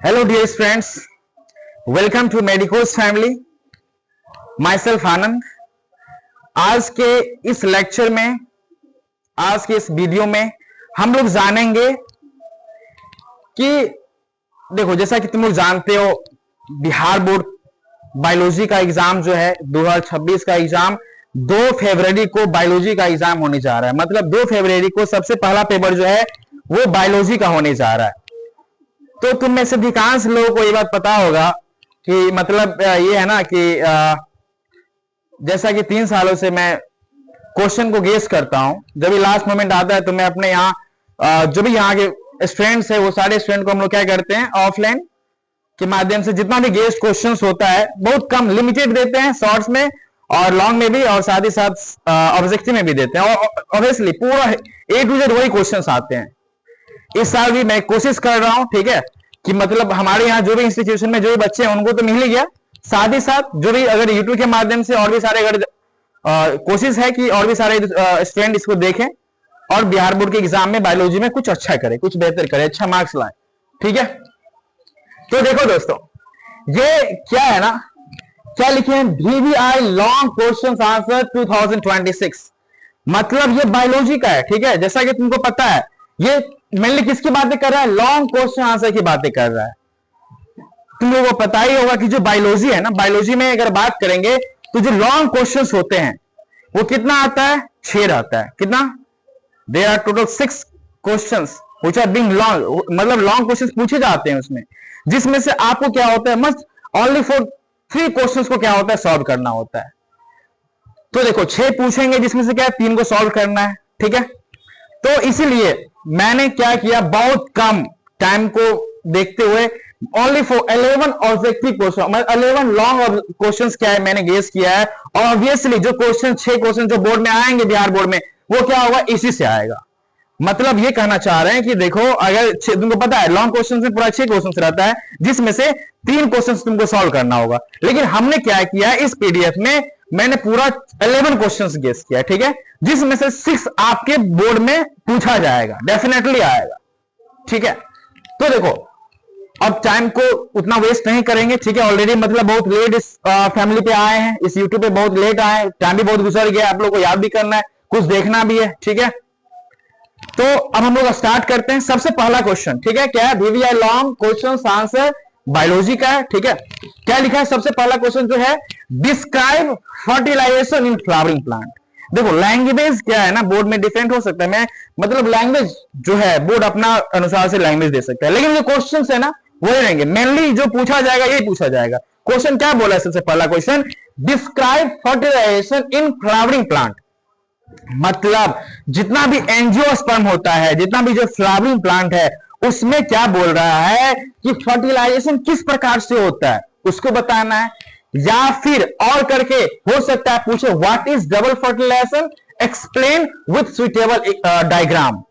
Hello dear friends, welcome to Medicos family. Myself आनंद. आज के इस लेक्चर में, आज के इस वीडियो में हम लोग जानेंगे कि देखो, जैसा कि तुम लोग जानते हो, बिहार बोर्ड बायोलॉजी का एग्जाम जो है 2026 का एग्जाम 2 फरवरी को बायोलॉजी का एग्जाम होने जा रहा है। मतलब 2 फरवरी को सबसे पहला पेपर जो है वो बायोलॉजी का होने जा रहा है। तो तुम में से अधिकांश लोगों को ये बात पता होगा कि मतलब ये है ना कि जैसा कि 3 सालों से मैं क्वेश्चन को गेस करता हूं, जब भी लास्ट मोमेंट आता है तो मैं अपने यहाँ जो भी यहाँ के स्टूडेंट्स है वो सारे स्टूडेंट को हम लोग क्या करते हैं, ऑफलाइन के माध्यम से जितना भी गेस्ट क्वेश्चंस होता है बहुत कम लिमिटेड देते हैं, शॉर्ट्स में और लॉन्ग में भी, और साथ ही साथ ऑब्जेक्टिव में भी देते हैं। और ऑब्वियसली पूरा A to Z वही क्वेश्चंस आते हैं। इस साल भी मैं कोशिश कर रहा हूं, ठीक है, कि मतलब हमारे यहाँ जो भी इंस्टीट्यूशन में जो भी बच्चे हैं उनको तो मिल ही गया, साथ ही साथ जो भी अगर यूट्यूब के माध्यम से और भी सारे अगर कोशिश है कि और भी सारे स्टूडेंट इसको देखें और बिहार बोर्ड के एग्जाम में बायोलॉजी में कुछ अच्छा करे, कुछ बेहतर करे, अच्छा मार्क्स लाए, ठीक है। तो देखो दोस्तों, ये क्या है ना, क्या लिखे हैं, VVI लॉन्ग क्वेश्चन आंसर 2026। मतलब ये बायोलॉजी का है, ठीक है। जैसा कि तुमको पता है ये मेनली किसकी बातें कर रहा है, लॉन्ग क्वेश्चन आंसर की बातें कर रहा है। तुम लोगों को पता ही होगा कि जो बायोलॉजी है ना, बायोलॉजी में अगर बात करेंगे तो जो लॉन्ग क्वेश्चंस होते हैं वो कितना आता है, 6 आता है। कितना? There are total 6 questions which are being long, मतलब लॉन्ग क्वेश्चंस पूछे जाते हैं उसमें, जिसमें से आपको क्या होता है, मस्ट ओनली फॉर 3 क्वेश्चंस को क्या होता है, सॉल्व करना होता है। तो देखो 6 पूछेंगे जिसमें से क्या है 3 को सॉल्व करना है, ठीक है। तो इसीलिए मैंने क्या किया, बहुत कम टाइम को देखते हुए ओनली फॉर 11 ऑब्जेक्टिव क्वेश्चन, मतलब 11 लॉन्ग क्वेश्चंस क्या है मैंने गेस किया है। और ऑब्वियसली जो क्वेश्चन 6 क्वेश्चन जो बोर्ड में आएंगे बिहार बोर्ड में, वो क्या होगा, इसी से आएगा। मतलब ये कहना चाह रहे हैं कि देखो, अगर तुमको पता है लॉन्ग क्वेश्चन में पूरा 6 क्वेश्चन रहता है, जिसमें से 3 क्वेश्चन तुमको सॉल्व करना होगा। लेकिन हमने क्या किया, इस पीडीएफ में मैंने पूरा 11 क्वेश्चंस गेस किया, ठीक है, जिसमें से 6 आपके बोर्ड में पूछा जाएगा, डेफिनेटली आएगा, ठीक है। तो देखो, अब टाइम को उतना वेस्ट नहीं करेंगे, ठीक है। ऑलरेडी मतलब बहुत लेट इस फैमिली पे आए हैं, इस यूट्यूब पे बहुत लेट आए हैं, टाइम भी बहुत गुजर गया, आप लोग को याद भी करना है, कुछ देखना भी है, ठीक है। तो अब हम लोग स्टार्ट करते हैं। सबसे पहला क्वेश्चन, ठीक है, क्या है, VVI long question answer biology का है, ठीक है। क्या लिखा है, सबसे पहला क्वेश्चन जो है, describe fertilization in flowering plant. देखो लैंग्वेज क्या है ना, बोर्ड में डिफरेंट हो सकता है, मैं मतलब लैंग्वेज जो है बोर्ड अपना अनुसार से लैंग्वेज दे सकता है, लेकिन जो क्वेश्चंस है ना वो रहेंगे, मेनली जो पूछा जाएगा यही पूछा जाएगा। क्वेश्चन क्या बोला है, सबसे पहला question, describe fertilization in flowering plant. मतलब जितना भी एंजियोस्पर्म होता है, जितना भी जो फ्लावरिंग प्लांट है, उसमें क्या बोल रहा है कि फर्टिलाइजेशन किस प्रकार से होता है उसको बताना है। या फिर और करके हो सकता है पूछे, what is double fertilization, explain with suitable diagram.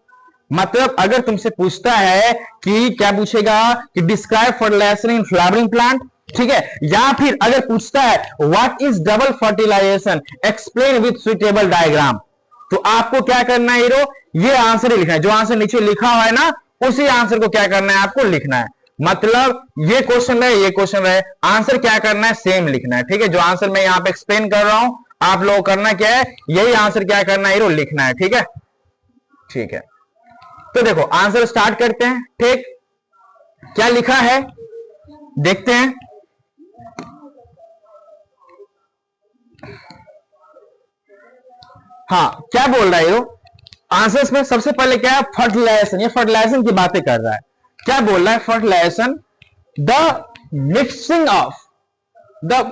मतलब अगर तुमसे पूछता है कि क्या पूछेगा कि describe fertilization in flowering plant, ठीक है, या फिर अगर पूछता है what is double fertilization, explain with suitable diagram, तो आपको क्या करना है हीरो, ये आंसर ही लिखना है। जो आंसर नीचे लिखा हुआ है ना, उसी आंसर को क्या करना है, आपको लिखना है। मतलब ये क्वेश्चन रहे, ये क्वेश्चन रहे, आंसर क्या करना है, सेम लिखना है, ठीक है। जो आंसर मैं यहां पे एक्सप्लेन कर रहा हूं, आप लोग करना क्या है, यही आंसर क्या करना है हीरो, लिखना है, ठीक है, ठीक है। तो देखो आंसर स्टार्ट करते हैं, ठीक, क्या लिखा है देखते हैं। हाँ, क्या बोल रहा है यो आंसर्स में, सबसे पहले क्या है, फर्टिलाइजेशन, ये फर्टिलाइजेशन की बातें कर रहा है। क्या बोल रहा है, fertilization, the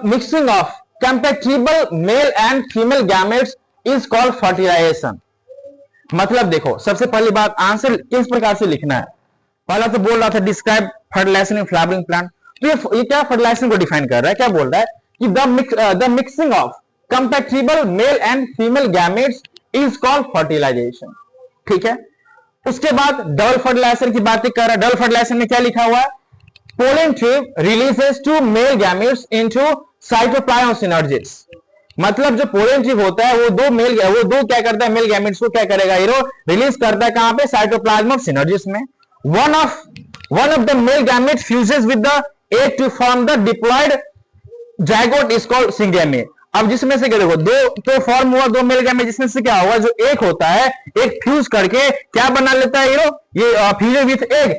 mixing of compatible male and female gametes is called fertilization. मतलब देखो, सबसे पहली बात, आंसर किस प्रकार से लिखना है। पहला तो बोल रहा था describe fertilization in flowering plant, तो ये क्या फर्टिलाइजेशन को डिफाइन कर रहा है। क्या बोल रहा है कि the mixing of compatible male and female gametes is called fertilization, ठीक है। उसके बाद डबल फर्टिलाइजेशन की बातें कर रहा है। डबल फर्टिलाइजेशन में क्या लिखा हुआ है, pollen tube releases two male gametes into cytoplasm synergids. मतलब जो पोलन ट्यूब होता है वो दो क्या करता है, मेल गैमेट्स को क्या करेगा हीरो, रिलीज करता है कहां पे, साइटोप्लाज्म ऑफ सिनर्जिस में। One of one of the male gamete fuses with the egg to form the diploid zygote is called syngamy. अब जिसमें से क्या देखो दो तो फॉर्म हुआ दो मेल गैमेट, जिसमें से क्या हुआ जो एक होता है एक फ्यूज करके क्या बना लेता है ये fuse with egg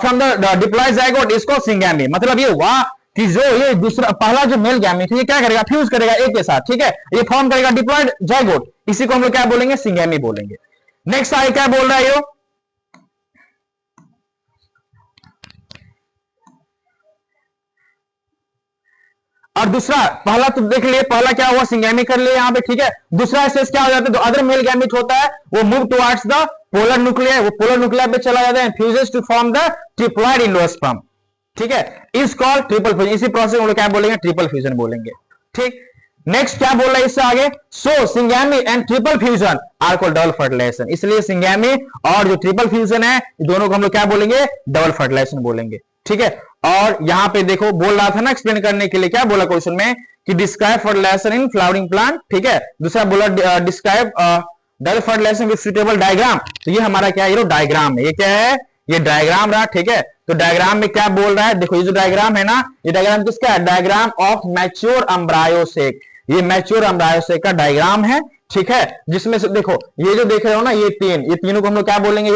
from the diploid zygote is called syngamy. मतलब ये हुआ कि जो ये दूसरा पहला जो मेल गैमेट है ये क्या करेगा फ्यूज करेगा एक के साथ, ठीक है, ये फॉर्म करेगा डिप्लॉयड जाइगोट, इसी को हम लोग क्या बोलेंगे सिंगेमी बोलेंगे। नेक्स्ट आगे क्या बोल रहा है ये, और दूसरा पहला तो देख लिए पहला क्या हुआ सिंगेमी कर लिए यहाँ पे, ठीक है। दूसरा स्टेज क्या हो जाता है तो अदर मेल गैमेट होता है वो move towards the polar nuclear, वो पोलर न्यूक्लियर पे चला जाता है, fuses to form the triploid endosperm, ठीक है, इज कॉल्ड ट्रिपल फ्यूजन। इसी प्रोसेस को क्या बोलेंगे ट्रिपल फ्यूजन बोलेंगे, ठीक। नेक्स्ट क्या बोल रहा है इससे आगे, so syngamy and triple fusion are called double fertilization. इसलिए सिंगेमी और जो ट्रिपल फ्यूजन है दोनों को हम लोग क्या बोलेंगे डबल फर्टिलाइजेशन बोलेंगे, ठीक है। और यहां पे देखो बोल रहा था ना एक्सप्लेन करने के लिए क्या बोला क्वेश्चन में कि describe fertilization in flowering plant, ठीक है। दूसरा बोला describe double fertilization with suitable diagram, तो ये हमारा क्या है डायग्राम है, ये क्या है ये डायग्राम रहा, ठीक है। तो डायग्राम में क्या बोल रहा है देखो ये जो डायग्राम है ना ये डायग्राम किसका है, डायग्राम ऑफ मैच्योर एम्ब्रायोसेक, ये मैच्योर एम्ब्रायोसेक का डायग्राम है, ठीक है। जिसमें से देखो ये जो देख रहे हो ना ये तीनों को हम लोग क्या बोलेंगे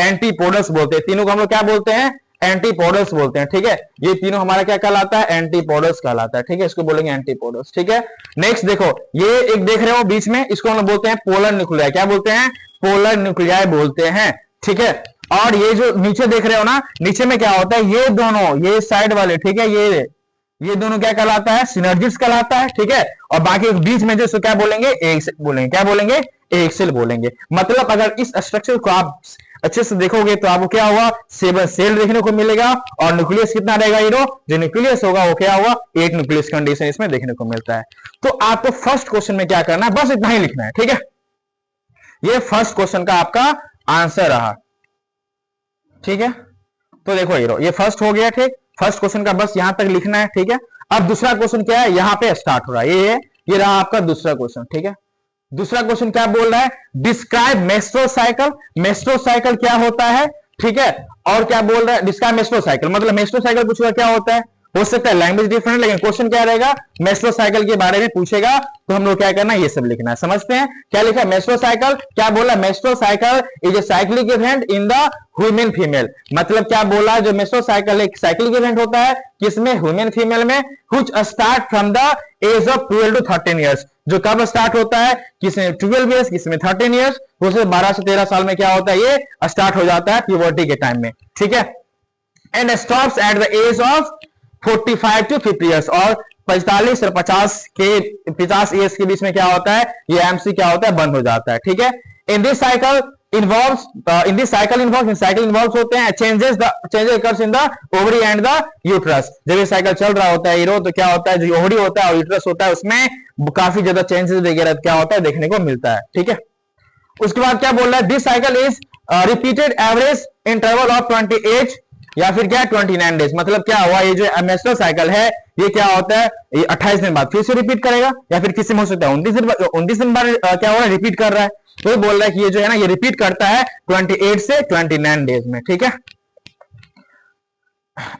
एंटीपोडस बोलते हैं, तीनों को हम लोग क्या बोलते हैं एंटीपोडस बोलते हैं, ठीक है। ये तीनों हमारा क्या कहलाता है एंटीपोडस कहलाता है, ठीक है, इसको बोलेंगे एंटीपोडस, ठीक है। नेक्स्ट देखो ये एक देख रहे हो बीच में इसको हम लोग बोलते हैं पोलर न्यूक्लियाई, क्या बोलते हैं पोलर न्यूक्लियाई बोलते हैं, ठीक है। और ये जो नीचे देख रहे हो ना नीचे में क्या होता है ये दोनों ये साइड वाले, ठीक है, ये दोनों क्या कहलाता है सिनर्जिड्स कहलाता है, ठीक है। और बाकी बीच में जो क्या बोलेंगे एक सेल बोलेंगे, क्या बोलेंगे एक सेल बोलेंगे। मतलब अगर इस स्ट्रक्चर को आप अच्छे से देखोगे तो आपको क्या हुआ सेल देखने को मिलेगा और न्यूक्लियस कितना रहेगा जो न्यूक्लियस होगा वो क्या हुआ एक न्यूक्लियस कंडीशन इसमें देखने को मिलता है। तो आपको फर्स्ट क्वेश्चन में क्या करना है बस इतना ही लिखना है, ठीक है। ये फर्स्ट क्वेश्चन का आपका आंसर रहा, ठीक है। तो देखो ये फर्स्ट हो गया, ठीक, फर्स्ट क्वेश्चन का बस यहां तक लिखना है, ठीक है। अब दूसरा क्वेश्चन क्या है यहाँ पे स्टार्ट हो रहा है, ये रहा आपका दूसरा क्वेश्चन, ठीक है। दूसरा क्वेश्चन क्या बोल रहा है डिस्क्राइब मेस्ट्रोसाइकिल, मेस्ट्रोसाइकिल क्या होता है, ठीक है। और क्या बोल रहा है डिस्क्राइब मेस्ट्रोसाइकिल, मतलब मेस्ट्रोसाइकिल पूछेगा क्या होता है, हो सकता है लैंग्वेज डिफरेंट लेकिन क्वेश्चन क्या रहेगा मेस्ट्रोसाइकिल के बारे में पूछेगा, तो हम लोग क्या करना है ये सब लिखना है। समझते हैं क्या लिखा है मेस्ट्रोसाइकिल, क्या बोला menstrual cycle is a cyclic event in the human female, मतलब क्या बोला जो मेस्ट्रोसाइकिल एक साइक्लिक इवेंट होता है किसमें ह्यूमन फीमेल में, which start from the age of 12 to 13 years, जो कब स्टार्ट होता है किसमें 12 ईयर्स किसमें 13 ईयर्स, उसे 12 से 13 साल में क्या होता है ये स्टार्ट हो जाता है प्यूबर्टी के टाइम में, ठीक है। And stops at the age of 45 to 50 years, और 45 और 50 ईयर्स के बीच में क्या होता है ये एमसी क्या होता है बंद हो जाता है, ठीक है। इन दिस साइकिल इन्वॉल्व्स होते हैं changes occurs in the ovary and the uterus, जब ये साइकिल चल रहा होता है तो क्या होता है जो ओवरी होता है और यूट्रस होता है उसमें काफी ज्यादा चेंजेस वगैरह क्या होता है देखने को मिलता है, ठीक है। उसके बाद क्या बोल रहा है this cycle is repeated average interval of 28 या फिर क्या 29 डेज, मतलब क्या हुआ ये जो मेस्ट्रुअल साइकिल है ये क्या होता है ये 28 दिन बाद फिर से रिपीट करेगा या फिर किसी में हो सकता है 29 दिन बाद क्या हो रहा है रिपीट कर रहा है, तो ये बोल रहा है कि ये जो है ना ये रिपीट करता है 28 से 29 डेज में, ठीक है।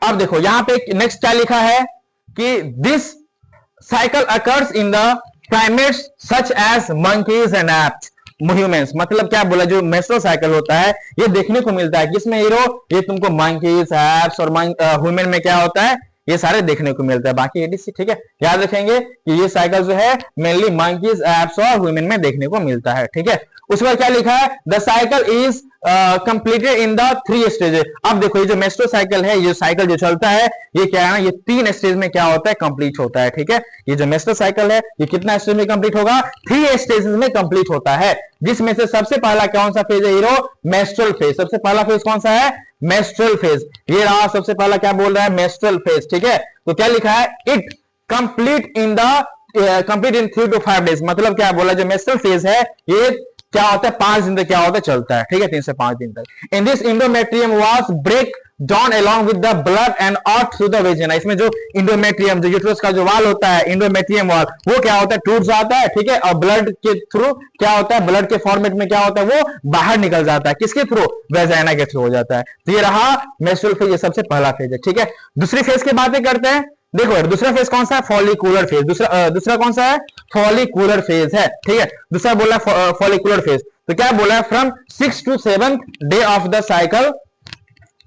अब देखो यहां पे नेक्स्ट क्या लिखा है कि this cycle occurs in the primates such as monkeys and apes humans, मतलब क्या बोला जो मेस्ट्रुअल साइकिल होता है ये देखने को मिलता है किसमें ये तुमको मंकीज एप्स और ह्यूमन में क्या होता है ये सारे देखने को मिलता है, बाकी एडीसी, ठीक है। याद रखेंगे कि ये साइकिल जो है मेनली मंकीज एप्स और ह्यूमन में देखने को मिलता है, ठीक है। उसके बाद क्या लिखा है the cycle is completed in the 3 stages. अब देखो ये जो मेस्ट्रो साइकिल है ये साइकिल जो चलता है ये क्या है ना ये 3 स्टेज में क्या होता है कंप्लीट होता है, ठीक है। ये जो मेस्ट्रो साइकिल है ये कितना स्टेज में कंप्लीट होगा 3 स्टेजेस में कंप्लीट होता है, जिसमें से सबसे पहला कौन सा फेज है मेस्ट्रुअल फेज, सबसे पहला फेज कौन सा है मेस्ट्रुअल फेज, ये रहा सबसे पहला क्या बोल रहा है मेस्ट्रुअल फेज, ठीक है। तो क्या लिखा है it complete in 3 to 5 days, मतलब क्या बोला जो मेस्ट्रुअल फेज है ये क्या होता है 5 दिन तक क्या होता है चलता है, ठीक है, 3 से 5 दिन तक। In this endometrium was break down along with the blood and out through the vagina. इसमें जो इंडोमेट्रियम, जो यूट्रस का जो वाल होता है, इंडोमेट्रियम वाल, वो क्या होता है टूट जाता है, ठीक है, और ब्लड के थ्रू क्या होता है, ब्लड के फॉर्मेट में क्या होता है वो बाहर निकल जाता है, किसके थ्रू, वेजाइना के थ्रू हो जाता है। तो ये रहा मेंस्ट्रुअल फेज, ये सबसे पहला फेज है, ठीक है। दूसरी फेज की बातें करते हैं। देखो दूसरा फेज कौन सा है, फॉलिकुलर फेज। दूसरा कौन सा है, फॉलिकुलर फेज है, ठीक है। दूसरा बोला है फॉलिकुलर फेज, तो क्या बोला है, from 6 to 7th day of the cycle.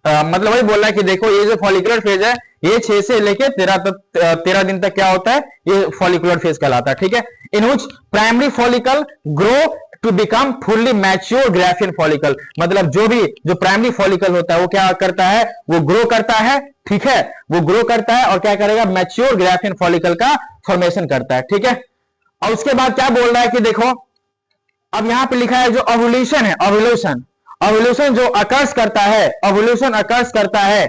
मतलब वही बोल रहा है कि देखो ये जो फॉलिकुलर फेज है ये 6 से लेके 13 दिन तक क्या होता है, ये फॉलिकुलर फेज कहलाता है, ठीक है। In which primary follicle grow to become fully mature Graafian follicle. मतलब जो प्राइमरी फॉलिकल होता है वो क्या करता है, वो ग्रो करता है, ठीक है, वो ग्रो करता है और क्या करेगा, मैच्योर ग्राफियन फॉलिकल का फॉर्मेशन करता है, ठीक है। और उसके बाद क्या बोल रहा है कि देखो अब यहां पे लिखा है जो ओव्यूलेशन है, ओव्यूलेशन जो अकर्स करता है, ओव्यूलेशन अकर्स करता है,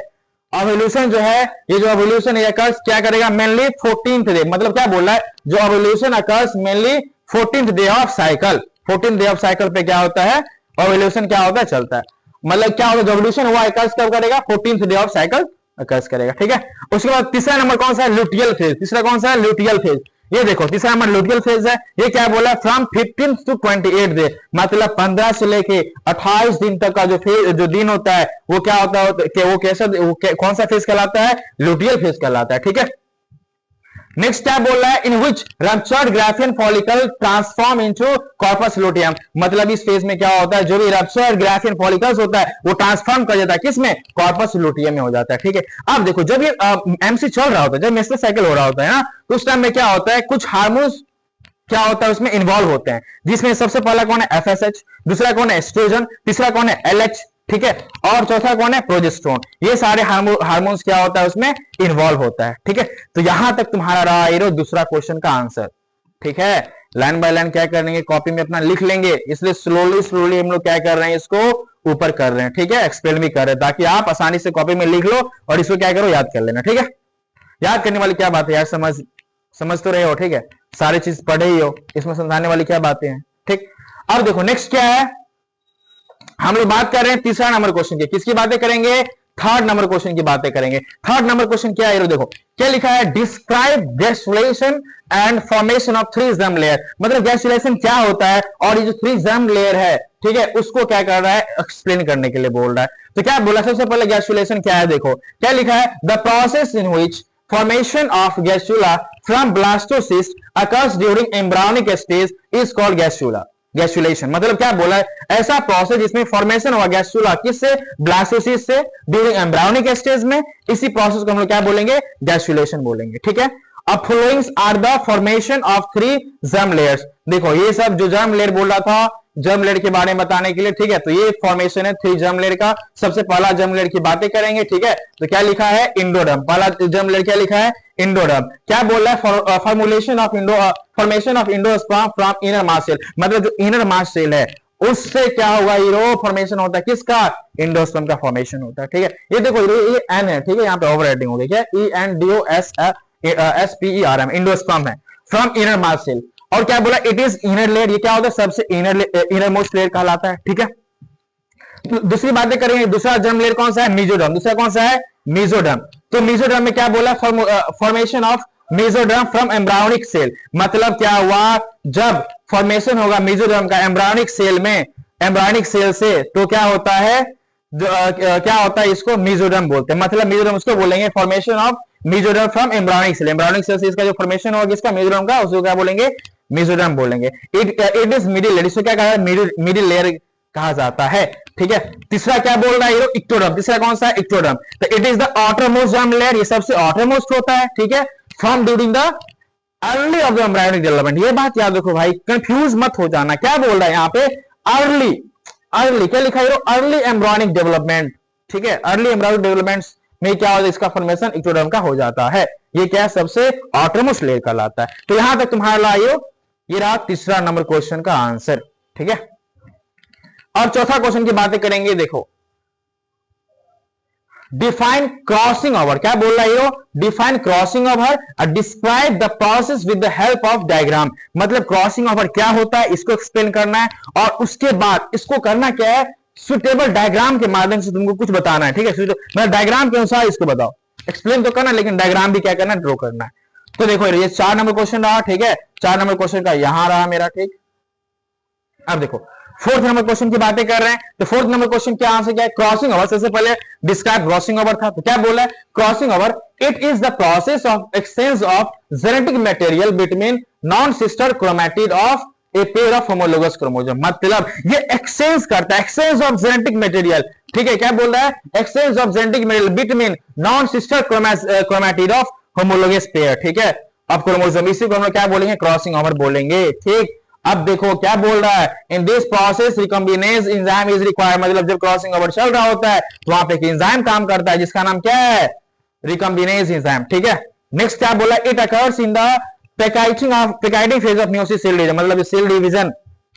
ओव्यूलेशन जो है, ये जो ओव्यूलेशन अकर्स क्या करेगा, मेनली 14th डे। मतलब क्या बोल रहा है, जो ovulation occurs mainly 14th day of cycle, 14th day of cycle पे क्या होता है, ओव्यूलेशन क्या होता है, चलता है। मतलब क्या होगा, जो ओव्यूलेशन हुआ अकर्स कब करेगा, 14th day of cycle occurs करेगा, ठीक है। उसके बाद तीसरा नंबर कौन सा है, लुटियल फेज। तीसरा कौन सा है, लुटियल फेज। ये देखो तीसरा नंबर लुटियल फेज है। ये क्या बोला, from 15th to 28th day, मतलब 15 से लेके 28 दिन तक का जो दिन होता है वो क्या होता है, वो कैसा, कौन सा फेज कहलाता है, लुटियल फेज कहलाता है, ठीक है। नेक्स्ट क्या बोल रहा है, in which ruptured Graafian follicle transform into corpus luteum. मतलब इस फेज में क्या होता है, जो भी रप्चर्ड ग्राफियन फॉलिकल्स होता है वो ट्रांसफॉर्म कर जाता है किसमें, कॉर्पस लुटियम में हो जाता है, ठीक है। अब देखो जब ये एमसी चल रहा होता है, जब मेंस्ट्रुअल साइकिल हो रहा होता है ना, तो उस टाइम में क्या होता है, कुछ हार्मोन्स क्या होता है उसमें इन्वॉल्व होते हैं, जिसमें सबसे पहला कौन है, एफएसएच, दूसरा कौन है, एस्ट्रोजन, तीसरा कौन है, एलएच, ठीक है, और चौथा कौन है, प्रोजेस्टेरोन। ये सारे हार्मोन्स क्या होता है उसमें इन्वॉल्व होता है, ठीक है। तो यहां तक तुम्हारा रहा ये दूसरा क्वेश्चन का आंसर, ठीक है। लाइन बाय लाइन क्या करेंगे, कॉपी में अपना लिख लेंगे, इसलिए स्लोली हम लोग क्या कर रहे हैं, इसको ऊपर कर रहे हैं, ठीक है, एक्सप्लेन भी कर रहे हैं, ताकि आप आसानी से कॉपी में लिख लो और इसको क्या करो, याद कर लेना, ठीक है। याद करने वाली क्या बात है यार, समझ तो रहे हो, ठीक है, सारी चीज पढ़े ही हो, इसमें समझाने वाली क्या बातें हैं, ठीक। अब देखो नेक्स्ट क्या है, हम लोग बात कर रहे हैं तीसरा नंबर क्वेश्चन की, किसकी बातें करेंगे, थर्ड नंबर क्वेश्चन की बातें करेंगे। थर्ड नंबर क्वेश्चन क्या है, देखो क्या लिखा है, describe gastrulation and formation of 3 germ layer. मतलब गैस्ट्रुलेशन क्या होता है और ये जो 3 जर्म लेयर है, ठीक है, उसको क्या कर रहा है, एक्सप्लेन करने के लिए बोल रहा है। तो क्या बोला, सबसे पहले गैस्ट्रुलेशन क्या है, देखो क्या लिखा है, the process in which formation of gastrula from blastocyst occurs during embryonic stage is called gastrulation। मतलब क्या बोला है, ऐसा प्रोसेस जिसमें फॉर्मेशन हुआ गैस्ट्रुला किससे, ब्लास्टोसिस्ट से, ड्यूरिंग एम्ब्रायोनिक स्टेज में, इसी प्रोसेस को हम लोग क्या बोलेंगे, गैस्ट्रुलेशन बोलेंगे, ठीक है। अब followings are the formation of 3 germ layers. देखो ये सब जो जर्म लेयर बोल रहा था, जर्म लेयर के बारे में बताने के लिए, ठीक है, तो ये फॉर्मेशन है 3 जर्म लेयर का। सबसे पहला जर्म लेयर की बातें करेंगे, ठीक है, तो क्या लिखा है, इंडोडर्म। पहला जर्म लेयर क्या लिखा है, इंडोडर्म। क्या बोल रहा है, formulation of formation of endosperm from inner mast cell. मतलब जो इनर मास्ट सेल है उससे क्या होगा, हीरो फॉर्मेशन होता है किसका, इंडोस्पर्म का फॉर्मेशन होता है, ठीक है। ये देखो ये एन है, ठीक है, यहाँ पे ओवर राइटिंग हो गई, क्या ENDOSPERM, इंडोस्पर्म है, फ्रॉम इनर मास्ट सेल। और क्या बोला, इट इज इनर लेयर, ये क्या होता है, सबसे इनर मोस्ट लेयर कहलाता है, ठीक है। दूसरी बातें करेंगे, दूसरा जर्म लेयर कौन सा है, मेसोडर्म। दूसरा कौन सा है, मेसोडर्म। तो मेसोडर्म में क्या बोला, formation of mesoderm from embryonic cell. मतलब क्या हुआ, जब फॉर्मेशन होगा मेसोडर्म का एम्ब्रायोनिक सेल में, एम्ब्रायोनिक सेल से, तो क्या होता है, क्या होता है, इसको मेसोडर्म बोलते हैं। मतलब मेसोडर्म उसको बोलेंगे, formation of mesoderm from embryonic cell. Embryonic cell से इसका जो फॉर्मेशन होगा किसका, मेसोडर्म का, उसको क्या बोलेंगे, मेसोडर्म बोलेंगे। इट इज मिडिल लेयर, इसको क्या कहा है, मिडिल लेयर कहा जाता है, ठीक है। तीसरा क्या बोल रहा है, इक्टोडर्म। तीसरा कौन सा है, इक्टोडर्म। तो it is the outermost germ layer, ये सबसे आउटरमोस्ट होता है, ठीक है, from during the early of the embryonic development. ये बात याद रखो भाई, कंफ्यूज मत हो जाना। क्या बोल रहा है यहाँ पे, अर्ली क्या लिखा है, अर्ली एम्ब्रायोनिक डेवलपमेंट, ठीक है, अर्ली एम्ब्रायोनिक डेवलपमेंट में क्या होता है, इसका फॉर्मेशन इक्टोडर्म का हो जाता है। ये क्या सबसे आउटरमोस्ट लेयर कहलाता है। तो यहां तक तुम्हारा लाइयो ये रहा तीसरा नंबर क्वेश्चन का आंसर, ठीक है। और चौथा क्वेश्चन की बातें करेंगे, देखो डिफाइन क्रॉसिंग ओवर, क्या बोल रहा है ये? डिफाइन क्रॉसिंग ओवर और describe the process with the help of diagram. मतलब क्रॉसिंग ओवर क्या होता है इसको एक्सप्लेन करना है, और उसके बाद इसको करना क्या है, सुटेबल डायग्राम के माध्यम से तुमको कुछ बताना है। ठीक है, मतलब डायग्राम के अनुसार इसको बताओ, एक्सप्लेन तो करना लेकिन डायग्राम भी क्या करना है, ड्रॉ करना है। तो देखो ये 4 नंबर क्वेश्चन रहा। ठीक है, 4 नंबर क्वेश्चन का यहां रहा मेरा। ठीक, अब देखो 4th नंबर क्वेश्चन की बातें कर रहे हैं। तो 4th नंबर क्वेश्चन क्या आंसर क्या है? Crossing over. सबसे पहले डिस्क्राइब क्रॉसिंग ओवर था, तो क्या बोला है? Crossing over it is the process of exchange of genetic material between non sister chromatid of a pair of homologous chromosome. मतलब ये एक्सचेंज करता है, एक्सचेंज ऑफ जेनेटिक मटेरियल। ठीक है, क्या बोल रहा है? Exchange of genetic material between non sister chromatid of homologous pair. ठीक है, अब क्रोमोसोम, इसी को हम लोग क्या बोलेंगे? क्रॉसिंग ओवर बोलेंगे। ठीक, अब देखो क्या बोल रहा है? In this process recombinase enzyme is required. मतलब जब क्रॉसिंग ओवर चल रहा होता है तो वहां पे एक एंजाइम काम करता है जिसका नाम क्या है? Recombinase enzyme. ठीक है, नेक्स्ट क्या बोला? It occurs in the packeting phase of meiosis cell division. मतलब सेल डिवीजन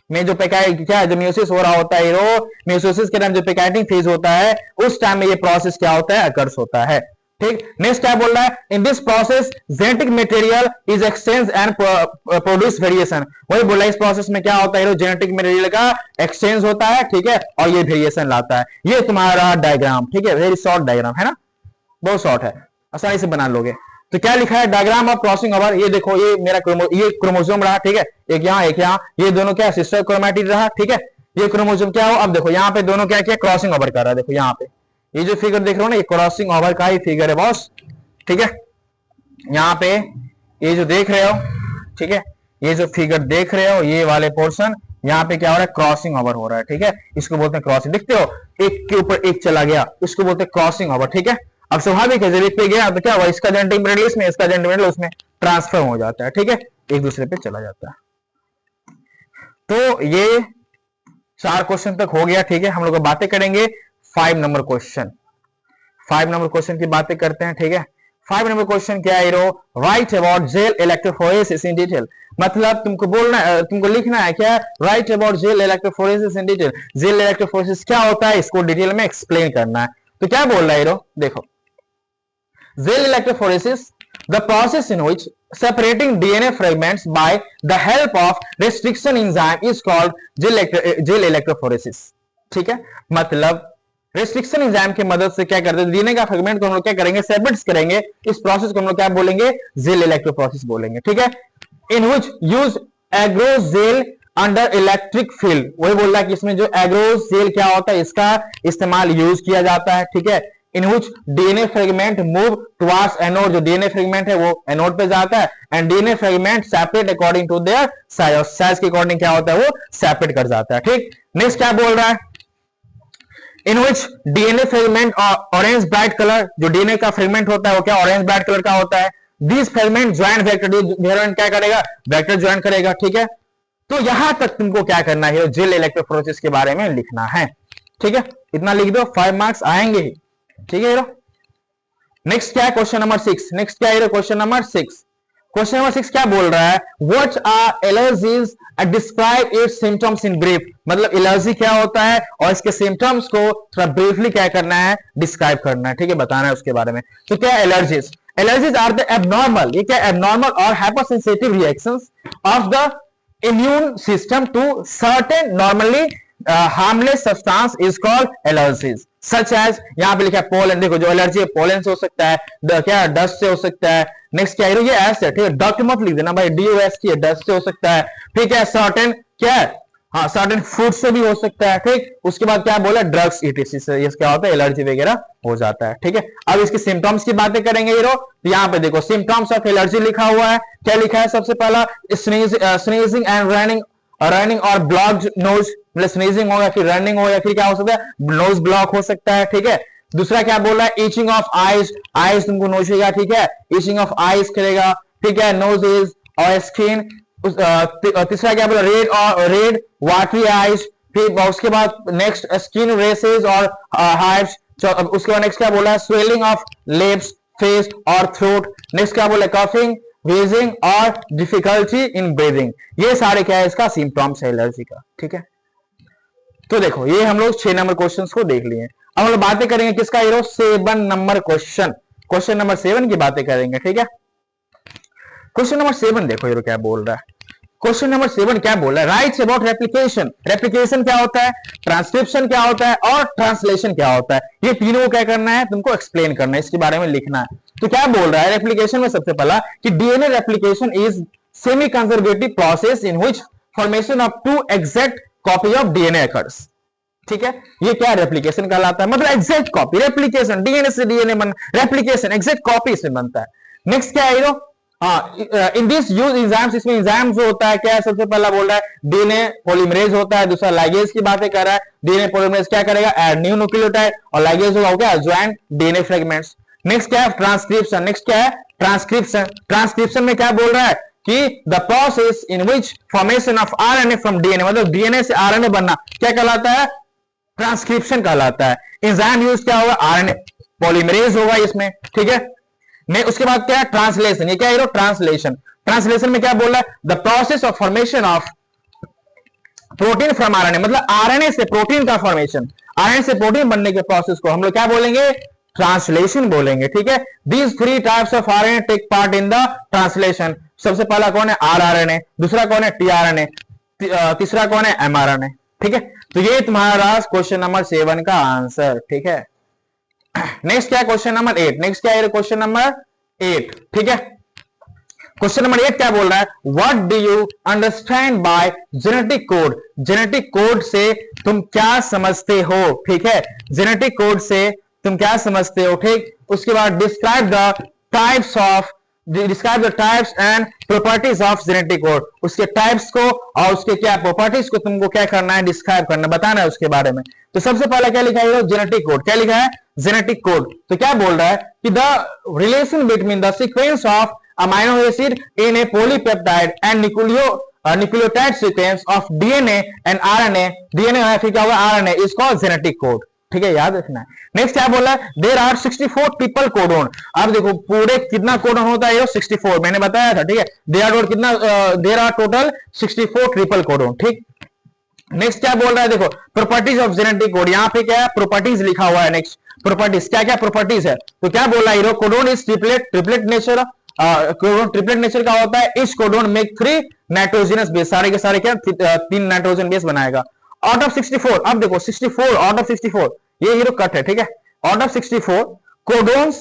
में जो क्या है, जो मेयोसिस हो रहा होता है, मेयोसिस के टाइम जो पैकेटिंग फेज होता है उस टाइम में ये प्रोसेस क्या होता है? अकर्स होता है। ठीक, नेक्स्ट क्या बोल रहा है? In this process genetic material is exchange and produce variation. वही बोला इस प्रोसेस में क्या होता है? जेनेटिक मटेरियल का एक्सचेंज होता है। ठीक है, और ये वेरिएशन लाता है। ये तुम्हारा डायग्राम। ठीक है, वेरी शॉर्ट डायग्राम है ना, बहुत शॉर्ट है, आसानी से बना लोगे। तो क्या लिखा है? Diagram of crossing over. ये देखो, ये मेरा ये क्रोमोसोम रहा। ठीक है, एक यहाँ एक यहाँ, ये दोनों क्या सिस्टर क्रोमैटिड रहा। ठीक है, ये क्रोमोसोम क्या हो? अब देखो यहाँ पे दोनों क्या किया? क्रॉसिंग ओवर कर रहा है। देखो यहाँ पे ये जो फिगर देख रहे हो ना, ये क्रॉसिंग ओवर का ही फिगर है बॉस। ठीक है, यहाँ पे ये जो देख रहे हो, ठीक है, ये जो फिगर देख रहे हो, ये वाले पोर्शन, यहाँ पे क्या हो रहा है? क्रॉसिंग ओवर हो रहा है। ठीक है, इसको बोलते हैं क्रॉसिंग। देखते हो एक के ऊपर एक चला गया, इसको बोलते हैं क्रॉसिंग ओवर। ठीक है, अब स्वाभाविक है जब एक पे गया तो क्या हुआ? इसका जेनेटिक मटेरियल इसमें, इसका जेनेटिक मटेरियल उसमें ट्रांसफर हो जाता है। ठीक है, एक दूसरे पे चला जाता है। तो ये 4 क्वेश्चन तक हो गया। ठीक है, हम लोग बातें करेंगे 5 नंबर क्वेश्चन। 5 नंबर क्वेश्चन की बातें करते हैं। ठीक है, 5 नंबर क्वेश्चन क्या है? Right about gel electrophoresis in detail. मतलब तुमको बोलना है, तुमको लिखना है क्या? Right about gel electrophoresis in detail. Gel electrophoresis क्या होता है इसको डिटेल में एक्सप्लेन करना है। तो क्या बोल रहा है? देखो, gel electrophoresis the process in which separating DNA fragments by the help of restriction enzyme is called gel electrophoresis. ठीक है, मतलब रेस्ट्रिक्शन एंजाइम की मदद से क्या करते हैं? डीएनए का फ्रेगमेंट को हम लोग क्या करेंगे? सेपरेट करेंगे। इस प्रोसेस को हम लोग क्या बोलेंगे? जेल इलेक्ट्रोफोरेसिस बोलेंगे। ठीक है, in which use agarose gel under electric field. वही बोल रहा है कि इसमें जो एग्रोजेल क्या होता है, इसका इस्तेमाल यूज किया जाता है। ठीक है, in which DNA fragment move towards anode. जो डीएनए फ्रेगमेंट है वो एनोड पे जाता है, and DNA fragment separate according to their size. Size के अकॉर्डिंग क्या होता है? वो सेपरेट कर जाता है। ठीक, नेक्स्ट क्या बोल रहा है? In which DNA fragment orange bright colour, जो डीएनए का फ्रेगमेंट होता है वो क्या ऑरेंज ब्राइट कलर का होता है। दिस फ्रेगमेंट ज्वाइन वेक्टर क्या करेगा? वेक्टर ज्वाइन करेगा। ठीक है, तो यहां तक तुमको क्या करना है? जेल इलेक्ट्रोफोरेसिस के बारे में लिखना है। ठीक है, इतना लिख दो, 5 मार्क्स आएंगे ही। ठीक है, नेक्स्ट क्या है? Question number 6। नेक्स्ट क्या है? Question number 6। क्वेश्चन नंबर 6 क्या बोल रहा है? What are allergies and describe its symptoms in brief. मतलब एलर्जी क्या होता है और इसके सिम्टम्स को थोड़ा ब्रीफली क्या करना है? डिस्क्राइब करना है। ठीक है, बताना है उसके बारे में। तो क्या allergies? Allergies are the abnormal, ये क्या? एबनॉर्मल और hypersensitive reactions of the immune system to certain normally harmless substance is called allergies. Such as, यहां पे लिखा है पोलन। देखो, जो एलर्जी है पोलन से हो सकता है, क्या डस्ट से हो सकता है। नेक्स्ट क्या है? ये एस है। ठीक है, डॉक्टर मत लिख देना भाई, DOST है, डस्ट से हो सकता है। ठीक है, सर्टेन क्या है? हाँ, सर्टेन फूड से भी हो सकता है। ठीक, उसके बाद क्या बोला? ड्रग्स ETC से ये क्या होता है? एलर्जी वगैरह हो जाता है। ठीक है, अब इसके सिम्टम्स की बातें करेंगे। तो यहाँ पे देखो सिम्टम्स ऑफ एलर्जी लिखा हुआ है। क्या लिखा है? सबसे पहला स्नीजिंग एंड रनिंग और ब्लॉक्ड नोज। मतलब स्नीजिंग हो या फिर रनिंग हो या फिर क्या हो सकता है? नोज ब्लॉक हो सकता है। ठीक है, दूसरा क्या बोल रहा है? ईचिंग ऑफ आईज, आईज तुमको नोचेगा। ठीक है, ईचिंग ऑफ आईज करेगा। ठीक है, नोज इज और स्किन। तीसरा क्या बोला? Red watery eyes. फिर उसके बाद नेक्स्ट स्किन रेसेस और हाइव्स। उसके बाद नेक्स्ट क्या बोला है? स्वेलिंग ऑफ लिप्स, फेस और थ्रोट। नेक्स्ट क्या बोला? कफिंग, wheezing और डिफिकल्टी इन ब्रीदिंग। ये सारे क्या है? इसका सिम्टम्स है एलर्जी का। ठीक है, तो देखो ये हम लोग 6 नंबर क्वेश्चन को देख लिए। अब हम लोग बातें करेंगे किसका hero 7 number question, question number 7 की बातें करेंगे। ठीक है, क्वेश्चन नंबर 7 देखो हीरो क्या बोल रहा है। क्वेश्चन नंबर 7 क्या बोल रहा है, राइट्स अबाउट रेप्लिकेशन। रेप्लिकेशन क्या होता है, ट्रांसक्रिप्शन क्या होता है और ट्रांसलेशन क्या होता है, ये तीनों को क्या करना है, तुमको एक्सप्लेन करना है, इसके बारे में लिखना है। तो क्या बोल रहा है रेप्लिकेशन में, सबसे पहला कि DNA replication is semi conservative process in which formation of 2 exact copy of DNA occurs. ठीक है, ये क्या रेप्लिकेशन कहलाता है, मतलब एग्जैक्ट कॉपी, रेप्लिकेशन डीएनए से डीएनए बन, रेप्लिकेशन एग्जैक्ट कॉपी से बनता है। नेक्स्ट क्या है इन दिस यूज एंजाइम्स, इसमें एंजाइम जो होता है क्या है, सबसे पहला बोल रहा है डीएनए पॉलीमरेज होता है, दूसरा लाइगेज की बातें कर रहा है। डीएनए पॉलीमरेज क्या करेगा, ऐड न्यू न्यूक्लियोटाइड, और लाइगेज होगा क्या, ज्वाइन डीएनए फ्रेगमेंट्स। नेक्स्ट क्या है ट्रांसक्रिप्शन, नेक्स्ट क्या है ट्रांसक्रिप्शन। ट्रांसक्रिप्शन में क्या बोल रहा है कि the process in which formation of RNA from DNA, मतलब डीएनए से आरएनए बनना क्या कहलाता है, ट्रांसक्रिप्शन कहलाता है। एंजाइम यूज क्या होगा, आरएनए पॉलीमरेज होगा इसमें। ठीक है, नहीं उसके बाद क्या है ट्रांसलेशन, ये क्या है ट्रांसलेशन। ट्रांसलेशन में क्या बोल रहा है, the process of formation of protein from RNA, मतलब आरएनए से प्रोटीन का फॉर्मेशन, आरएनए से प्रोटीन बनने के प्रोसेस को हम लोग क्या बोलेंगे, ट्रांसलेशन बोलेंगे। ठीक है, these 3 types of RNA take part in the translation. सबसे पहला कौन है, आरआरएनए, दूसरा कौन है, टीआरएनए, तीसरा कौन है, एमआरएनए। ठीक है, तो ये तुम्हारा क्वेश्चन नंबर 7 का आंसर। ठीक है, नेक्स्ट क्या है क्वेश्चन नंबर 8। नेक्स्ट क्या है क्वेश्चन नंबर 8। ठीक है, क्वेश्चन नंबर 8 क्या बोल रहा है, what do you understand by genetic code. Genetic code से तुम क्या समझते हो। ठीक है, जेनेटिक कोड से तुम क्या समझते हो। ठीक, उसके बाद describe the types of, describe the types and properties of genetic code. उसके टाइप्स को और उसके क्या प्रॉपर्टीज को तुमको क्या करना है, डिस्क्राइब करना, बताना है उसके बारे में। तो सबसे पहले क्या लिखा है, जेनेटिक कोड। क्या लिखा है, जेनेटिक कोड। तो क्या बोल रहा है कि the relation between the sequence of amino acid in A polypeptide and nucleotide sequence of DNA and RNA, DNA है फिर क्या होगा RNA, is called genetic code. ठीक है, याद रखना है। नेक्स्ट क्या बोला है, देयर आर 64 ट्रिपल कोडोन। अब देखो पूरे कितना कोडोन होता है, 64 मैंने बताया था। ठीक है, there are total 64 triple codon. ठीक, नेक्स्ट क्या बोल रहा है, देखो प्रॉपर्टीज ऑफ जेनेटिक कोड, यहाँ पे क्या है प्रॉपर्टीज लिखा हुआ है। नेक्स्ट प्रॉपर्टीज, क्या क्या प्रॉपर्टीज है, तो क्या बोला है, codon is triplet nature. Codon triplet nature का होता है, इस कोडोन मेक 3 नाइट्रोजनस बेस, सारे के सारे क्या 3 नाइट्रोजन बेस बनाएगा। आउट ऑफ 64, अब देखो 64 आउट ऑफ 64, ये हीरो कट है। ठीक है, out of 64 codons,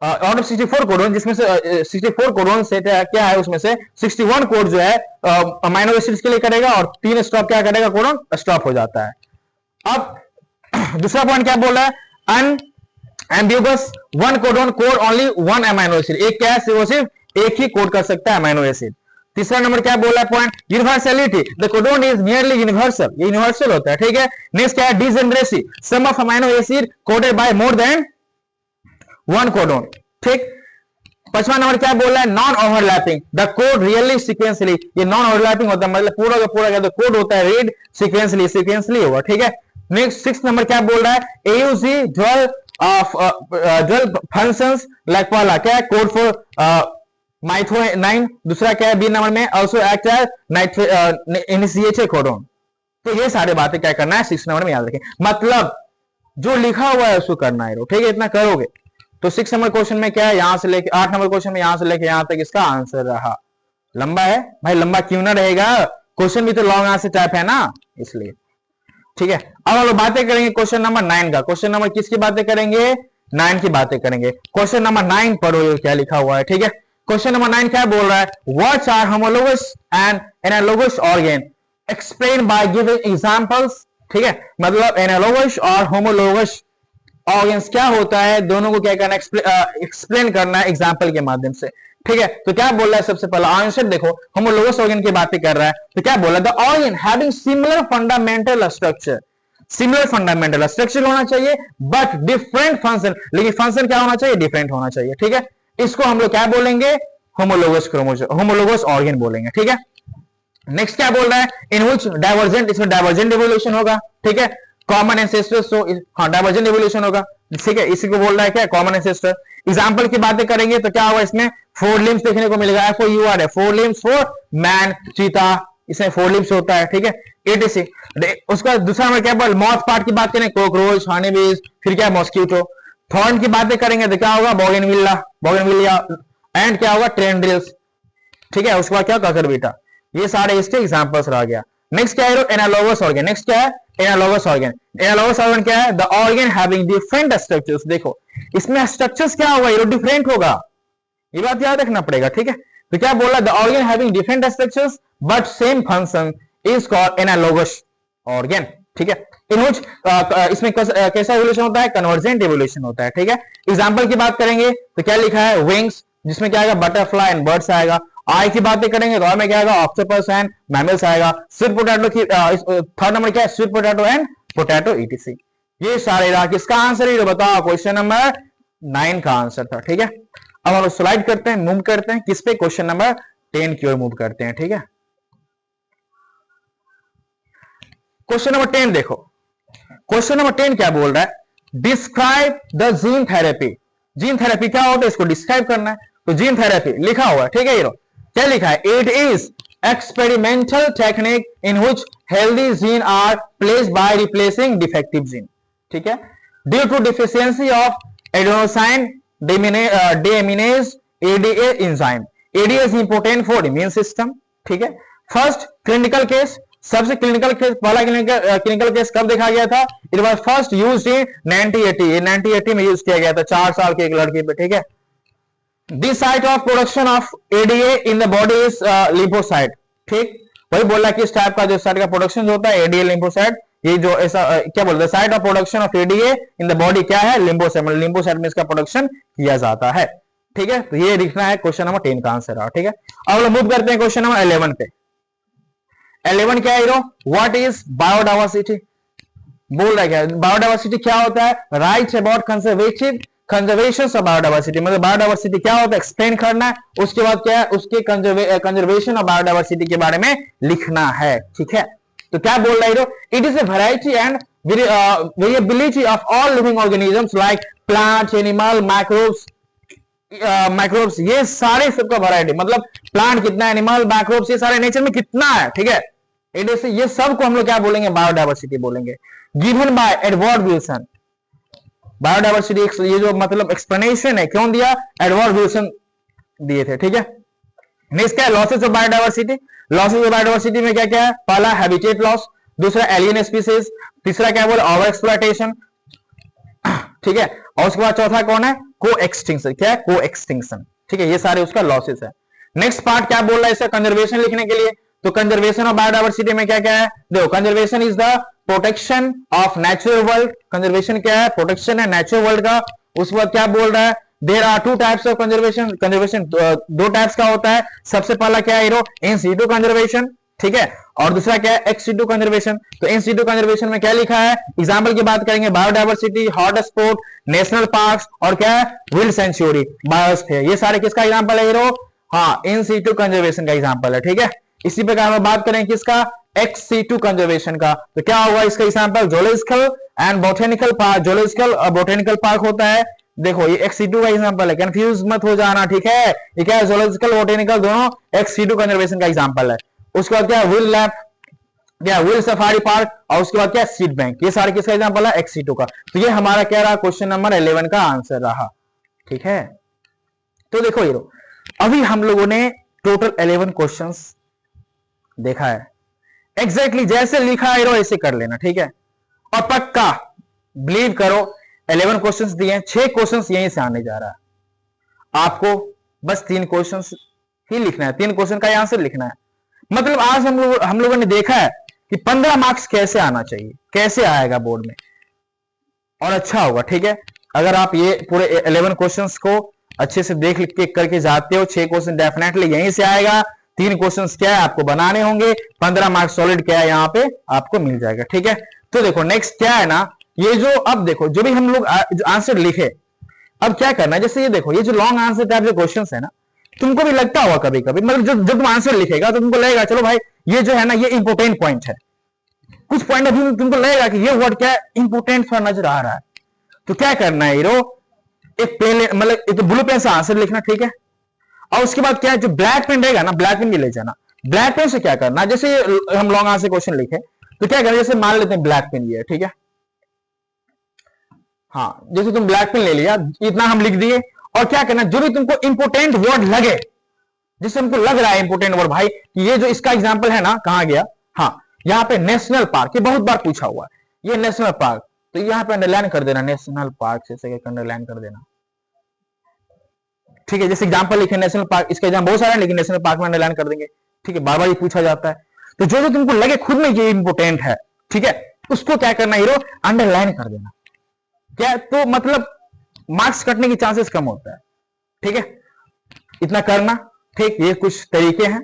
out of 64 codon, जिसमें से 64 कोडोन से क्या है, उसमें से 61 कोड जो है अमाइनो एसिड्स के लिए करेगा और 3 स्टॉप क्या करेगा, कोडोन स्टॉप हो जाता है। अब दूसरा पॉइंट क्या बोल रहा है, unambiguous one codon code only 1 amino acid, एक क्या है, वो सिर्फ एक ही कोड कर सकता है अमाइनो एसिड। तीसरा नंबर क्या बोला है point, universality, the codon is nearly universal, ये यूनिवर्सल होता है। ठीक है, नेक्स्ट क्या है, degeneracy, some of amino acid coded by more than 1 codon. ठीक, पांचवा नंबर क्या बोल रहा है, non overlapping the code really sequentially, ये नॉन ओवरलैपिंग होता है, मतलब पूरा का पूरा क्या कोड होता है रीड सीक्वेंसली होगा। ठीक है, नेक्स्ट 6 नंबर क्या बोल रहा है, एयूजी ड्यूअल फंक्शंस लाइक वाला क्या है, कोड फॉर माइथो9। दूसरा क्या है, बी नंबर में also act as initiator codon. तो ये सारे बातें क्या करना है, 6 नंबर में याद रखें, मतलब जो लिखा हुआ है उसको करना है। ठीक है, इतना करोगे तो 6 नंबर क्वेश्चन में क्या है, यहां से लेके 8 नंबर क्वेश्चन में यहां से लेके यहां तक इसका आंसर रहा। लंबा है भाई, लंबा क्यों ना रहेगा, क्वेश्चन भी तो लॉन्ग आंसर टाइप है ना, इसलिए। ठीक है, अब हम लोग बातें करेंगे क्वेश्चन नंबर 9 का। क्वेश्चन नंबर किसकी बातें करेंगे, 9 की बातें करेंगे। क्वेश्चन नंबर 9 पढ़ो क्या लिखा हुआ है। ठीक है, क्वेश्चन नंबर 9 क्या बोल रहा है, what are homologous and analogous organ, explain by giving examples. ठीक है, मतलब एनालोगस और होमोलोगस ऑर्गन्स क्या होता है, दोनों को क्या करना, एक्सप्लेन करना है एग्जांपल के माध्यम से। ठीक है, तो क्या बोल रहा है, सबसे पहला आंसर देखो, होमोलोगस ऑर्गन की बातें कर रहा है, तो क्या बोला, the organ having similar fundamental structure, similar fundamental structure होना चाहिए बट डिफरेंट फंक्शन, लेकिन फंक्शन क्या होना चाहिए, डिफरेंट होना चाहिए। ठीक है, इसको हम लोग क्या बोलेंगे, होमोलोगस क्रोमोसोम, होमोलोगस ऑर्गन बोलेंगे। ठीक है, नेक्स्ट क्या बोल रहा है, इन व्हिच डाइवर्जेंट, इसमें डाइवर्जेंट एवोल्यूशन होगा। ठीक है, कॉमन एंसेस्टर, सो हाँ डाइवर्जेंट एवोल्यूशन होगा। ठीक है, इसी को बोल रहा है क्या, कॉमन एंसेस्टर। एग्जांपल की बातें करेंगे तो क्या होगा, इसमें 4 लिम्स देखने को मिलेगा, FOUR है 4 लिम्स फॉर मैन, चीता, इसमें 4 लिप्स होता है, ठीक है, etc। उसका दूसरा नंबर क्या है, माउथ पार्ट की बात करें कॉकरोच, हनी बीज, फिर क्या मॉस्किटो। थॉर्न की बातें करेंगे तो क्या होगा, बोगनविलिया एंड क्या होगा, ट्रेंड्रिल्स, ठीक है। उसके बाद क्या, ककरबीटा। ये सारे इसके एग्जांपल्स रह गया। नेक्स्ट क्या है, एनालॉगस ऑर्गन। नेक्स्ट क्या है, एनालॉगस ऑर्गन। एनालॉगस ऑर्गन क्या है, the organ having different structures. देखो इसमें स्ट्रक्चर्स क्या होगा, ये डिफरेंट होगा, ये बात याद रखना पड़ेगा, ठीक है। तो क्या बोला, the organ having different structures but same function is called analogous organ, ठीक है। इसमें कैसा एवोल्यूशन होता है, कन्वर्जेंट एवोल्यूशन होता है, ठीक है। एग्जांपल की बात करेंगे तो क्या लिखा है, विंग्स, जिसमें क्या आएगा, बटरफ्लाई एंड बर्ड्स आएगा। आई की बातें करेंगे तो आई में क्या आएगा, ऑक्टोपस एंड मैमल्स आएगा। स्वीट पोटैटो की थर्ड नंबर क्या है, sweet potato and potato etc. ये सारे रहा, किसका आंसर है बताओ, क्वेश्चन नंबर 9 का आंसर था, ठीक है। अब हम स्लाइड करते हैं, मूव करते हैं किस पे, क्वेश्चन नंबर 10 की ओर मूव करते हैं, ठीक है। क्वेश्चन नंबर 10 देखो, क्वेश्चन नंबर 10 क्या बोल रहा है, describe the gene therapy. Gene therapy क्या होता है, इसको डिस्क्राइब करना है। तो जीन थेरेपी लिखा हुआ है, ठीक है। ये क्या लिखा है, it is experimental technique in which healthy gene are placed by replacing defective gene, ठीक है, due to deficiency of adenosine deaminase ADA enzyme. ADA is important for immune system, ठीक है। फर्स्ट क्लिनिकल केस, सबसे clinical case, पहला clinical case कब देखा गया था, it was first used in 1980 में यूज किया गया था, 4 साल के एक लड़के पे, ठीक है। This site of production of ADA in the body is lymphocyte, ठीक, वही बोला कि इस टाइप का जो साइट का प्रोडक्शन होता है एडीए लिम्फोसाइट, ये जो ऐसा क्या बोलते हैं, site of production of ADA in the body क्या है, लिम्फोसाइट, मतलब लिम्फोसाइट में इसका प्रोडक्शन किया जाता है, ठीक है। तो ये लिखना है क्वेश्चन नंबर 10 का आंसर है, ठीक है। अब हम मूव करते हैं क्वेश्चन नंबर 11 पे। 11 क्या है, व्हाट इज बायोडाइवर्सिटी, बोल रहा है क्या, बायोडाइवर्सिटी क्या होता है, writes about conservation of biodiversity, मतलब बायोडाइवर्सिटी क्या होता है एक्सप्लेन करना है। उसके बाद क्या है, उसके कंजर्वेशन ऑफ बायोडाइवर्सिटी के बारे में लिखना है, ठीक है। तो क्या बोल रहा है, it is a variety and variability of all living organisms like plant, animal, microbes, ये सारे सबका वैरायटी, मतलब प्लांट कितना, एनिमल, माइक्रोब्स, ये सारे नेचर में कितना है, ठीक है। ये सब को हम लोग क्या बोलेंगे, बायोडाइवर्सिटी बोलेंगे। Given by Edward Wilson, biodiversity ये जो मतलब एक्सप्लेनेशन है क्यों दिया, एडवर्ड विल्सन दिए थे, ठीक है। नेक्स्ट क्या है, losses of biodiversity. Losses of biodiversity में क्या क्या है, पहला हैबिटेट लॉस, दूसरा एलियन स्पीसीज, तीसरा क्या बोले, ओवर एक्सप्लॉयटेशन, ठीक है। और उसके बाद चौथा कौन है, को एक्सटिंक्शन, क्या है, को एक्सटिंक्शन, ठीक है। ये सारे उसका लॉसेस है। नेक्स्ट पार्ट क्या बोल रहा है, इसका कंजर्वेशन लिखने के लिए, तो कंजर्वेशन ऑफ बायोडाइवर्सिटी में क्या क्या है, देखो conservation is the protection of natural world. Conservation क्या है, प्रोटेक्शन है नेचुरल वर्ल्ड का। उसके बाद क्या बोल रहा है, there are 2 types of conservation. Conservation 2 types का होता है। सबसे पहला क्या है, इन सीटू कंजर्वेशन, ठीक है, और दूसरा क्या है, एक्स सीटू कंजर्वेशन। तो इन सीटू कंजर्वेशन में क्या लिखा है, एग्जांपल की बात करेंगे, बायोडाइवर्सिटी, हॉटस्पॉट, नेशनल पार्क्स, और क्या है, विल्ड सेंचुरी, बायोस्फीयर, ये सारे किसका एग्जांपल है, हाँ, इन सीटू कंजर्वेशन का एग्जांपल है, ठीक है। इसी प्रकार हम बात करें किसका, एक्स सीटू कंजर्वेशन का, तो क्या होगा इसका example, zoological and botanical park. Zoological और बोटेनिकल पार्क होता है, देखो ये एक्स सीटू का एग्जांपल है, कंफ्यूज मत हो जाना, ठीक है। ये क्या है, जूलॉजिकल बोटेनिकल दोनों एक्स सीटू कंजर्वेशन का एग्जांपल है। उसके बाद क्या, विल्ड लैब, क्या विल्ड सफारी पार्क, और उसके बाद क्या, सीड बैंक, ये सारे किसका एग्जांपल है, एक्स सीटू का। तो ये हमारा क्या रहा, क्वेश्चन नंबर 11 का आंसर रहा, ठीक है। तो देखो ये अभी हम लोगों ने टोटल 11 क्वेश्चंस देखा है, एग्जैक्टली जैसे लिखा है ऐसे कर लेना, ठीक है। और पक्का बिलीव करो 11 क्वेश्चंस दिए, 6 क्वेश्चंस यहीं से आने जा रहा है, आपको बस 3 क्वेश्चंस ही लिखना है, 3 क्वेश्चन का आंसर लिखना है। मतलब आज हम लोगों ने देखा है कि 15 मार्क्स कैसे आना चाहिए, कैसे आएगा बोर्ड में, और अच्छा होगा, ठीक है। अगर आप ये पूरे 11 क्वेश्चंस को अच्छे से देख लिख के करके जाते हो, 6 क्वेश्चन डेफिनेटली यहीं से आएगा, 3 क्वेश्चंस क्या है आपको बनाने होंगे, 15 मार्क्स सॉलिड क्या है यहाँ पे आपको मिल जाएगा, ठीक है। तो देखो नेक्स्ट क्या है ना, ये जो अब देखो जो भी हम लोग आंसर लिखे, अब क्या करना है, जैसे ये देखो ये जो लॉन्ग आंसर टाइप जो क्वेश्चंस है ना, तुमको भी लगता होगा कभी कभी, मतलब जब तुम आंसर लिखेगा तो तुमको लगेगा चलो भाई ये जो है ना ये इंपोर्टेंट पॉइंट है, कुछ पॉइंट अभी तुमको लगेगा कि ये वर्ड क्या इंपोर्टेंट सा नजर आ रहा है। तो क्या करना है एक पेन, मतलब एक ब्लू पेन से आंसर लिखना, ठीक है। और उसके बाद क्या है, जो ब्लैक पेन रहेगा ना, ब्लैक पेन भी ले जाना, ब्लैक पेन से क्या करना, जैसे हम लॉन्ग आंसर क्वेश्चन लिखे तो क्या करना, जैसे मान लेते हैं ब्लैक पेन ये है, ठीक है, हाँ जैसे तुम ब्लैक पेन ले लिया, इतना हम लिख दिए, और क्या करना, जो भी तुमको इंपोर्टेंट वर्ड लगे, जिससे हमको लग रहा है इंपोर्टेंट वर्ड, भाई ये जो इसका एग्जांपल है ना, कहां गया, हाँ यहाँ पे नेशनल पार्क, ये बहुत बार पूछा हुआ है, ये नेशनल पार्क, तो यहाँ पे अंडरलाइन कर देना, नेशनल पार्क से अंडरलाइन कर देना, ठीक है। जैसे एग्जांपल लिखे नेशनल पार्क, इसका एग्जाम बहुत सारा है, लेकिन नेशनल पार्क में अंडरलाइन कर देंगे, ठीक है, बार बार ये पूछा जाता है, तो जो जो तुमको लगे खुद में ये इंपोर्टेंट है, ठीक है, उसको क्या करना हीरो, अंडरलाइन कर देना, क्या तो मतलब मार्क्स कटने की चांसेस कम होता है, ठीक है, इतना करना, ठीक, ये कुछ तरीके हैं,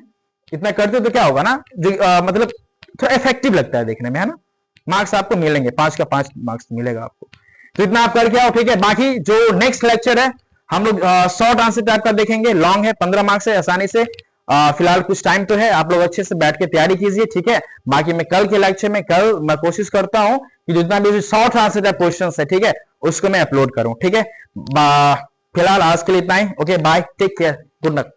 इतना करते तो क्या होगा ना, जो मतलब थोड़ा इफेक्टिव लगता है देखने में, है ना, मार्क्स आपको मिलेंगे, 5 का 5 मार्क्स मिलेगा आपको, तो इतना आप करके आओ, ठीक है। बाकी जो नेक्स्ट लेक्चर है हम लोग शॉर्ट आंसर टाइप का देखेंगे, लॉन्ग है 15 मार्क्स है, आसानी से, फिलहाल कुछ टाइम तो है, आप लोग अच्छे से बैठ के तैयारी कीजिए, ठीक है। बाकी मैं कल के लेक्चर में, कल मैं कोशिश करता हूं कि जितना भी शॉर्ट आंसर टाइप क्वेश्चन है, ठीक है, उसको मैं अपलोड करूं, ठीक है। फिलहाल आज के लिए इतना ही, okay bye, take care, good night.